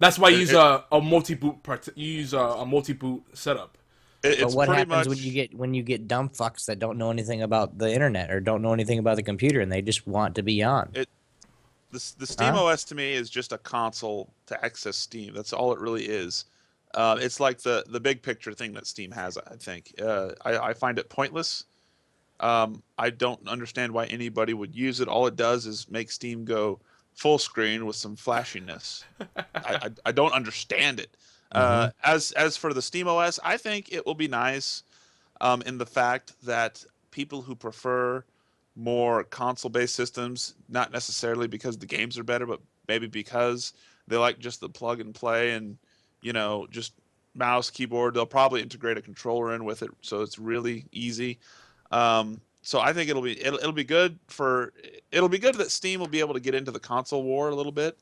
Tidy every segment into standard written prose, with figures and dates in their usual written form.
That's why you use a multi-boot you use a multi-boot setup. But It's what pretty happens much when you get dumb fucks that don't know anything about the internet or don't know anything about the computer and they just want to be on? it. The Steam Huh? OS to me is just a console to access Steam. That's all it really is. It's like the big picture thing that Steam has. I think I find it pointless. I don't understand why anybody would use it. All it does is make Steam go full screen with some flashiness. I don't understand it. Mm-hmm. As for the Steam OS, I think it will be nice in the fact that people who prefer more console-based systems, not necessarily because the games are better, but maybe because they like just the plug and play and just mouse keyboard. They'll probably integrate a controller in with it, so it's really easy. So I think it'll be good that Steam will be able to get into the console war a little bit.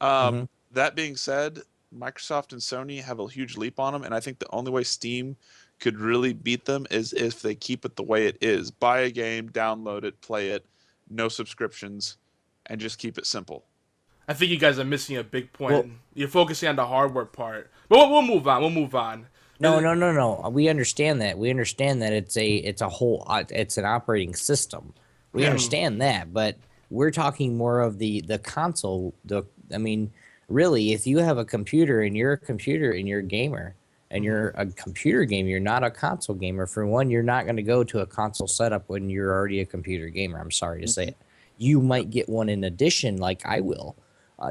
Mm-hmm. That being said, Microsoft and Sony have a huge leap on them, and I think the only way Steam could really beat them is if they keep it the way it is. Buy a game, download it, play it, no subscriptions, and just keep it simple. I think you guys are missing a big point. Well, You're focusing on the hardware part, but we'll move on. We'll move on. no. We understand that. We understand that it's a whole it's an operating system. We Yeah. understand that, but we're talking more of the console. I mean, really, if you have a computer and you're a computer and you're a gamer and you're a computer gamer, you're not a console gamer. For one, you're not going to go to a console setup when you're already a computer gamer. I'm sorry to say it. You might get one in addition, like I will.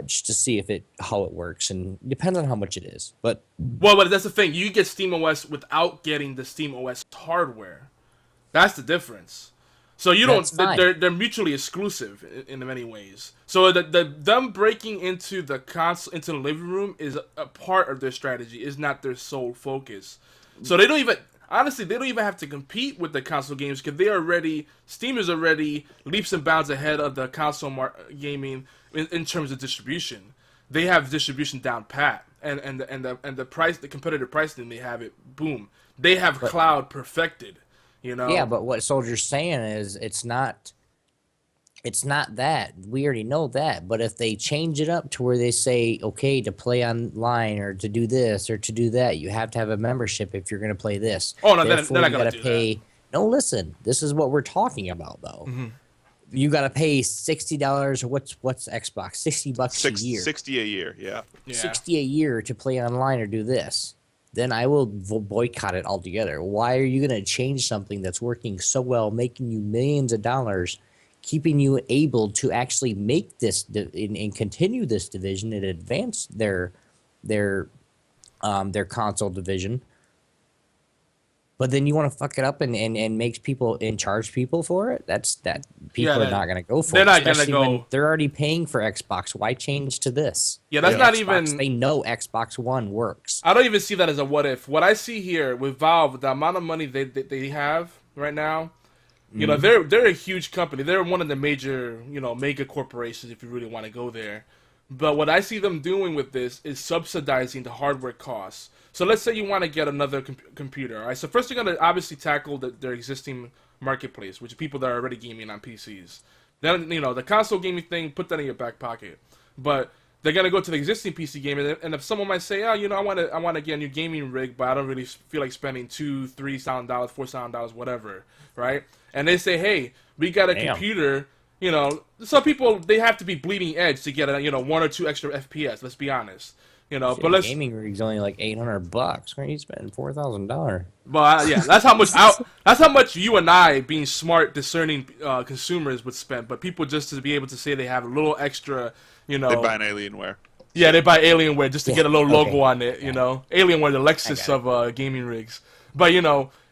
Just to see how it works, and depends on how much it is. But Well, but that's the thing. You get Steam OS without getting the Steam OS hardware. That's the difference. So you don't. that's fine. They're mutually exclusive in many ways. So them breaking into the console into the living room is a part of their strategy. Is not their sole focus. So they don't even. Honestly, they don't even have to compete with the console games because Steam is already leaps and bounds ahead of the console gaming in terms of distribution. They have distribution down pat, and the price, the competitive pricing, they have it. Boom, they have cloud perfected. yeah, but what Soldier's saying is it's not that. We already know that. But if they change it up to where they say, okay, to play online or to do this or to do that, you have to have a membership if you're going to play this. Oh no, Therefore, they're not you gonna got to do pay. that. No, listen. This is what we're talking about, though. Mm-hmm. You got to pay $60 or what's Xbox? $60 a year. 60 a year, yeah. Yeah. 60 a year to play online or do this. Then I will boycott it altogether. Why are you going to change something that's working so well, making you millions of dollars, keeping you able to actually make this and continue this division and advance their console division? But then you want to fuck it up and make people and charge people for it? People Yeah, are not going to go for they're it. not gonna especially go- when they're already paying for Xbox. Why change to this? Yeah, that's The not Xbox, even. They know Xbox One works. I don't even see that as a what if. What I see here with Valve, the amount of money they have right now, they're a huge company. They're one of the major, mega corporations if you really want to go there. But what I see them doing with this is subsidizing the hardware costs. So let's say you want to get another computer. All right. So first they're going to obviously tackle their existing marketplace, which are people that are already gaming on PCs. Then the console gaming thing, put that in your back pocket. But they're gonna go to the existing PC game, and if someone might say, "Oh, I want to get a new gaming rig, but I don't really feel like spending $2,000, $3,000, $4,000, whatever," right? And they say, "Hey, we got a computer." Some people they have to be bleeding edge to get one or two extra FPS. Let's be honest. Shit, But let's. gaming rig's only like $800. Where are you spending $4,000? But yeah, that's how much. That's how much you and I, being smart, discerning consumers, would spend. But people just to be able to say they have a little extra, They buy an Alienware. Yeah, they buy Alienware just to get a little logo on it. Yeah. Alienware, the Lexus of gaming rigs. But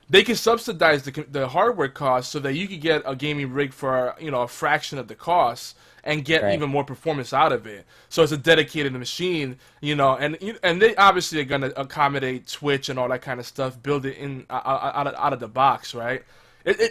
they can subsidize the hardware cost so that you could get a gaming rig for a fraction of the cost and get even more performance out of it. So it's a dedicated machine, and they obviously are gonna accommodate Twitch and all that kind of stuff, build it in out of the box, right?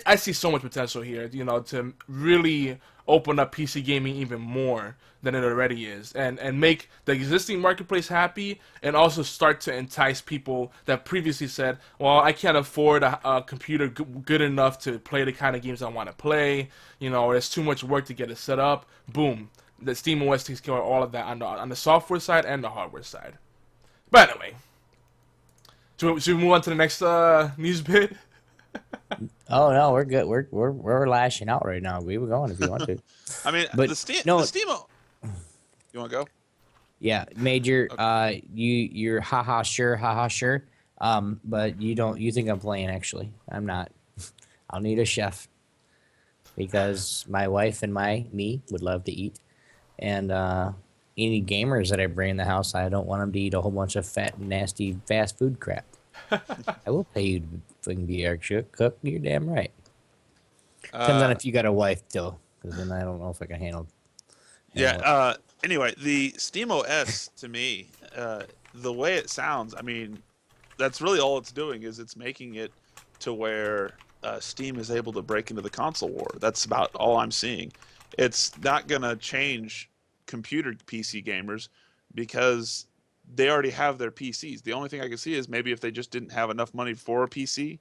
I see so much potential here, to really open up PC gaming even more than it already is, and make the existing marketplace happy, and also start to entice people that previously said, well, I can't afford a computer good enough to play the kind of games I want to play, or it's too much work to get it set up. Boom. the SteamOS takes care of all of that on the software side and the hardware side. But anyway, should we move on to the next news bit? Oh no, we're good. We're lashing out right now. We were going if you want to. I mean, But the Steam, no, the Steam. You want to go? yeah, Major. Okay. You're haha sure. But you think I'm playing? Actually, I'm not. I'll need a chef because my wife and me would love to eat, and any gamers that I bring in the house, I don't want them to eat a whole bunch of fat, nasty fast food crap. I will pay you to fucking be extra cook. You're damn right. Depends on if you got a wife, though, because then I don't know if I can handle Yeah. it. Anyway, the SteamOS to me, the way it sounds, I mean, that's really all it's doing is it's making it to where Steam is able to break into the console war. That's about all I'm seeing. It's not gonna change computer PC gamers because they already have their PCs. The only thing I can see is maybe if they just didn't have enough money for a PC,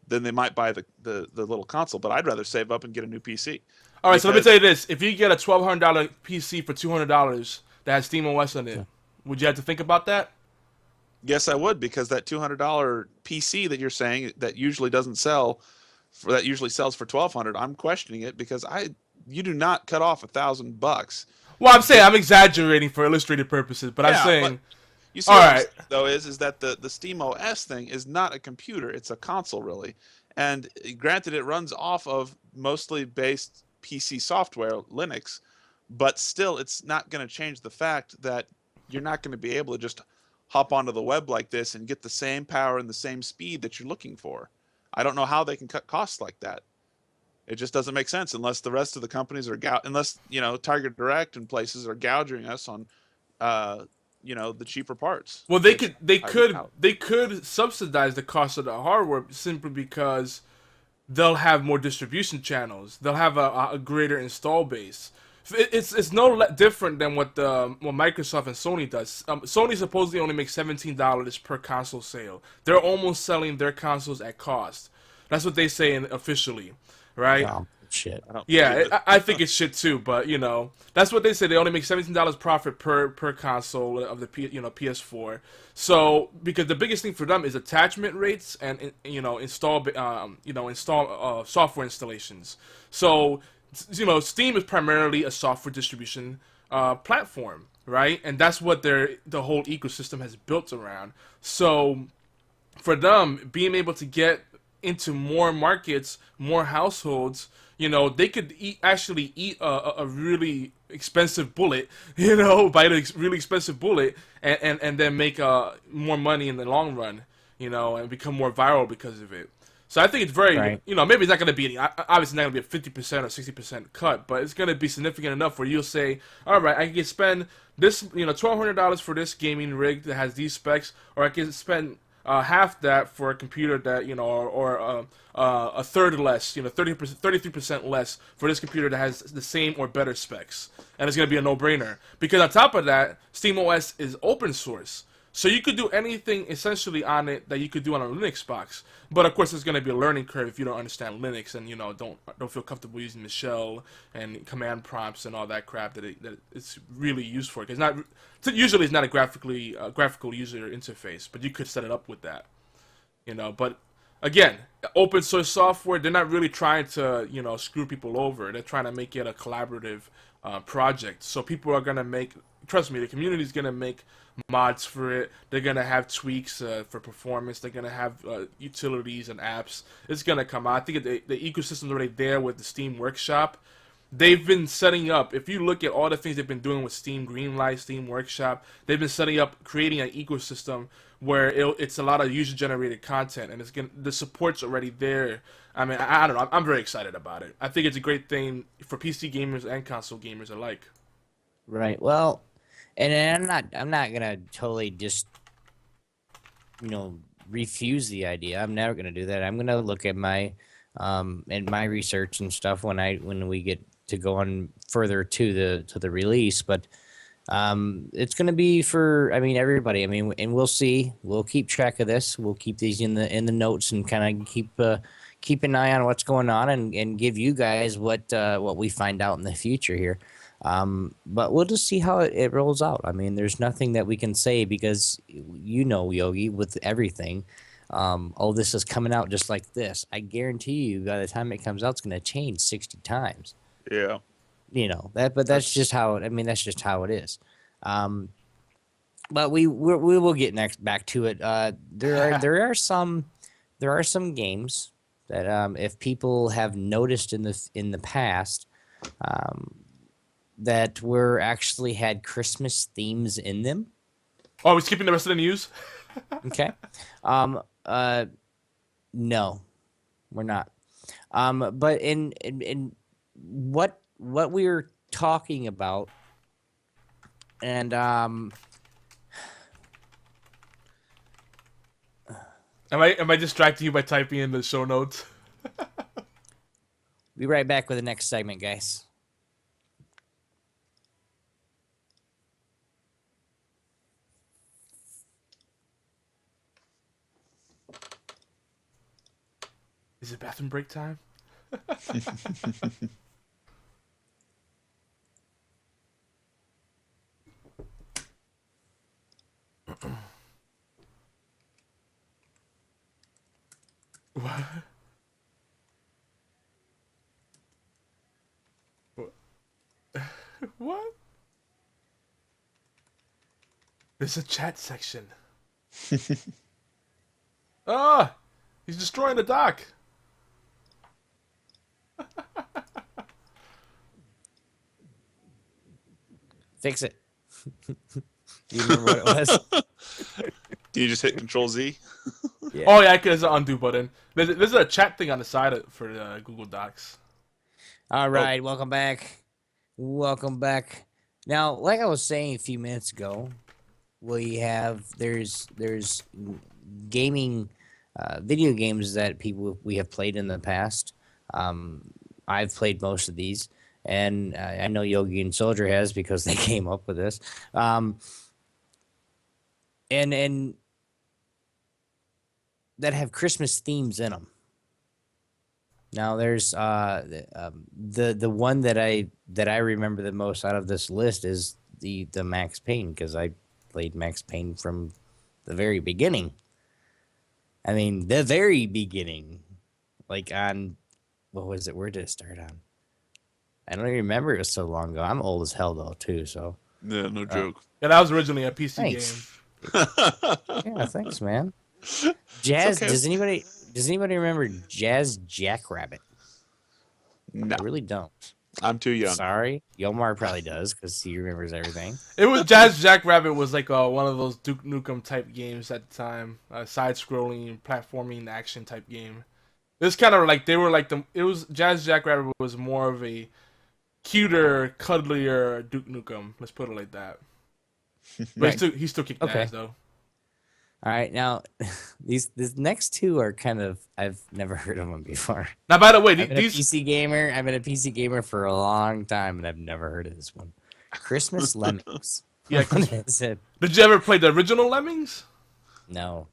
then they might buy the little console. But I'd rather save up and get a new PC. All right, so let me tell you this: if you get a $1,200 PC for $200 that has SteamOS on it, would you have to think about that? Yes, I would, because that $200 PC that you're saying that usually doesn't sell, that usually sells for $1,200. I'm questioning it because you do not cut off $1,000. Well, I'm saying I'm exaggerating for illustrative purposes, but I'm saying, you see all what right, I'm saying, though, is that the SteamOS thing is not a computer; it's a console, really. And granted, it runs off of mostly based PC software, Linux, but still, it's not going to change the fact that you're not going to be able to just hop onto the web like this and get the same power and the same speed that you're looking for. I don't know how they can cut costs like that. It just doesn't make sense unless the rest of the companies are unless Target Direct and places are gouging us on the cheaper parts. well, they could subsidize the cost of the hardware simply because they'll have more distribution channels. They'll have a greater install base. It's no different than what Microsoft and Sony does. Sony supposedly only makes $17 per console sale. They're almost selling their consoles at cost. That's what they say officially, right? Wow, shit. Yeah, I think it's shit too, but that's what they say. They only make $17 profit per console of the PS4. So because the biggest thing for them is attachment rates and install software installations. So Steam is primarily a software distribution platform, right? And that's what the whole ecosystem has built around. So for them, being able to get into more markets, more households, they could actually eat a really expensive bullet, buy a really expensive bullet, and then make more money in the long run, and become more viral because of it. So I think it's very, Right. Maybe it's not going to be, obviously not going to be a 50% or 60% cut, but it's going to be significant enough where you'll say, all right, I can spend this, $1,200 for this gaming rig that has these specs, or I can spend half that for a computer that, or a third less, 30%, 33% less for this computer that has the same or better specs. And it's going to be a no-brainer. Because on top of that, SteamOS is open source. So you could do anything essentially on it that you could do on a Linux box. But of course, there's going to be a learning curve if you don't understand Linux and don't feel comfortable using the shell and command prompts and all that crap that it's really used for. Because usually it's not a graphical user interface, but you could set it up with that. But again, open source software, they're not really trying to screw people over. They're trying to make it a collaborative project. So people are going to make. Trust me, the community is going to make mods for it. They're going to have tweaks for performance. They're going to have utilities and apps. It's going to come out. I think the ecosystem's already there with the Steam Workshop. They've been setting up, if you look at all the things they've been doing with Steam Greenlight, Steam Workshop, they've been setting up, creating an ecosystem where it's a lot of user-generated content, and the support's already there. I mean, I don't know. I'm very excited about it. I think it's a great thing for PC gamers and console gamers alike. Right. Well, and I'm not gonna totally just refuse the idea. I'm never gonna do that. I'm gonna look at my and my research and stuff when we get to go on further to the release. But it's gonna be for everybody. And we'll see. We'll keep track of this. We'll keep these in the notes and kind of keep an eye on what's going on and give you guys what we find out in the future here. But we'll just see how it rolls out. I mean, there's nothing that we can say because Yogi, with everything. Oh, this is coming out just like this. I guarantee you, by the time it comes out, it's going to change 60 times. Yeah. But that's just how. I mean, that's just how it is. But we will get back to it. There are some games that if people have noticed in the past that were actually had Christmas themes in them. Oh, are we skipping the rest of the news? Okay. No, we're not. But in what we were talking about, and Am I distracting you by typing in the show notes? be right back with the next segment, guys. Is it bathroom break time? What? What? There's a chat section. Ah! He's destroying the dock. Fix it. Do you remember what it was? Do you just hit Control Z? Yeah. Oh yeah, there's an undo button. There's a chat thing on the side for Google Docs. All right, welcome back. Welcome back. Now, like I was saying a few minutes ago, there's gaming, video games that we have played in the past. I've played most of these, and I know Yogi and Soldier has because they came up with this. And that have Christmas themes in them. Now there's the one that I remember the most out of this list is the Max Payne, because I played Max Payne from the very beginning. I mean, the very beginning, like on what was it? Where did it start on? I don't even remember. It was so long ago. I'm old as hell though too. So Yeah, no joke. Yeah, that was originally a PC Thanks. game. yeah, thanks, man. Jazz. okay. Does anybody remember Jazz Jackrabbit? No, I really don't. I'm too young. Sorry, Yomar probably does because he remembers everything. It was Jackrabbit was like one of those Duke Nukem type games at the time, side-scrolling, platforming, action type game. It's kind of like Jackrabbit was more of a cuter, cuddlier Duke Nukem. Let's put it like that. But Right. he still kicked Okay. ass though. All right, now these next two are kind of I've never heard of them before. Now, by the way, I've been these a PC gamer. I've been a PC gamer for a long time, and I've never heard of this one. Christmas Lemmings. Yeah, What is it? did you ever play the original Lemmings? No,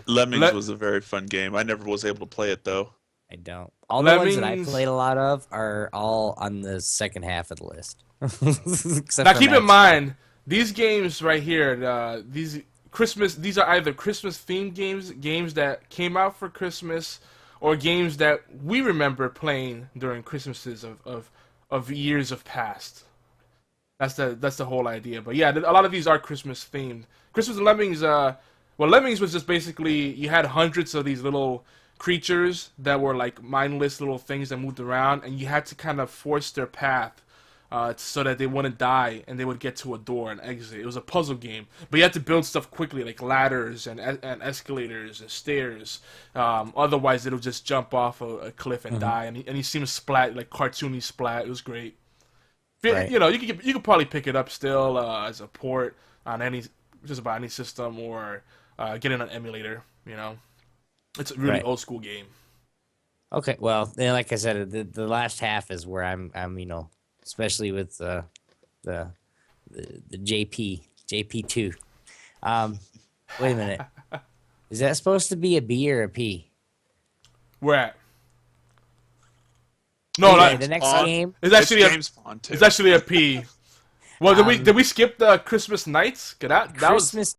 Lemmings was a very fun game. I never was able to play it though. I don't. All the ones that I Lemmings. played a lot of are all on the second half of the list. Except Now, for keep in Max mind these games right here. These are either Christmas themed games that came out for Christmas, or games that we remember playing during Christmases of years of past. That's the whole idea. But yeah, a lot of these are Christmas themed. Christmas Lemmings. Lemmings was just basically you had hundreds of these little creatures that were like mindless little things that moved around, and you had to kind of force their path. So that they wouldn't die and they would get to a door and exit. It was a puzzle game, but you had to build stuff quickly, like ladders and escalators and stairs. Otherwise, it'll just jump off a cliff and die. And he seems splat, like cartoony splat. It was great. Right. You know, you could probably pick it up still as a port on just about any system, or get it on an emulator. You know, it's a really Right. old school game. Okay, well, then, like I said, the last half is where I'm especially with the JP2. Wait a minute, is that supposed to be a B or a P? Where at? No, Anyway, not, the next Spawn. game. it's actually a, James Bond too. it's actually a P. Well, did we skip the Christmas nights? 'Cause that was Christmas